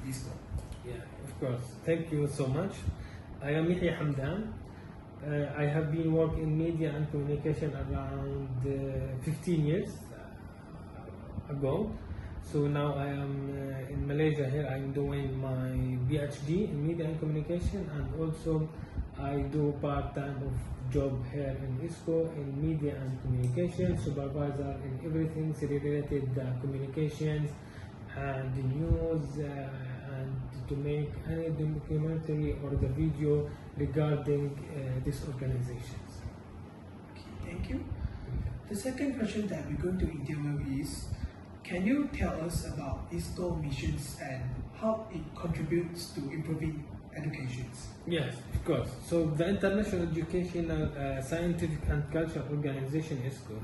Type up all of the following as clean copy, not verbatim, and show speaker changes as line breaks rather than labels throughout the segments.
ISCO?
Yeah, of course. Thank you so much. I am Yahya Hamdan. I have been working in media and communication around 15 years ago. So now I am in Malaysia here. I'm doing my PhD in media and communication, and also I do part-time of job here in ISCO in media and communication, supervisor in everything related communications and the news and to make any documentary or the video regarding these organizations.
Okay, thank you. The second question that we're going to interview is, can you tell us about ISCO missions and how it contributes to improving educations?
Yes, of course. So the International Educational Scientific and Cultural Organization ISCO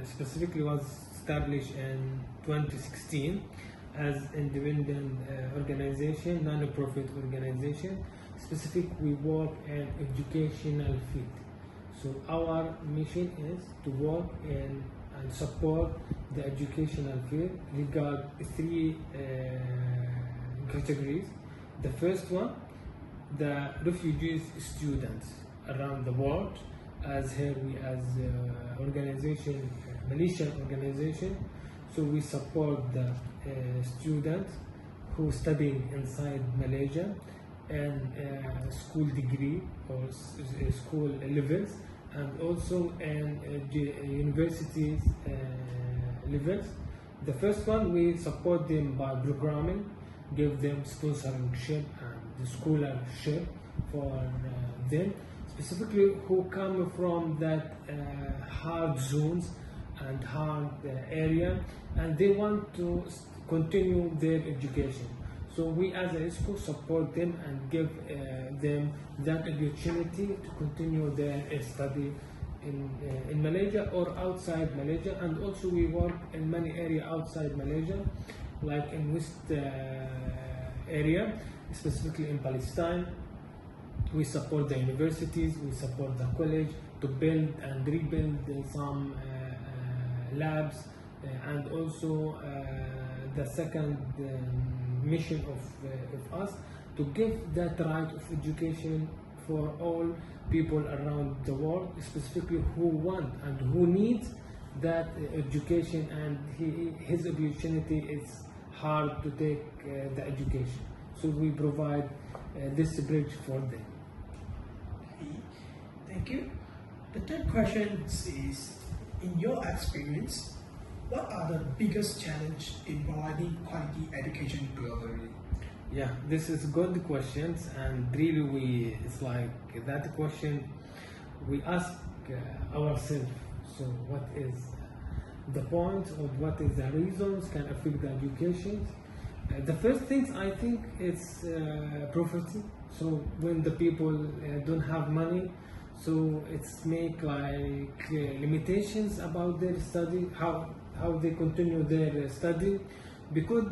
specifically was established in 2016 as independent organization, non-profit organization. Specific, we work in educational field. So our mission is to work in and support the educational field regard three categories. The first one, the refugees students around the world, as here we as organization, Malaysian organization. So we support the students who studying inside Malaysia and school degree or school levels, and also in universities levels. The first one, we support them by programming, give them sponsorship and the scholarship for them, specifically who come from that hard zones and hard area, and they want to continue their education. So we as a ISCO support them and give them that opportunity to continue their study in Malaysia or outside Malaysia. And also we work in many areas outside Malaysia, like in West area, specifically in Palestine. We support the universities, we support the college to build and rebuild some labs, and also the second mission of us to give that right of education for all people around the world, specifically who want and who needs that education, and his opportunity is hard to take the education. So we provide this bridge for them.
Okay, thank you. The third question is, in your experience, what are the biggest challenges in providing quality education globally?
Yeah, this is good questions, and really it's like that question we ask ourselves. So what is the point, or what is the reasons can affect the education? The first things I think it's poverty. So when the people don't have money, so it's make like limitations about their study, how they continue their study, because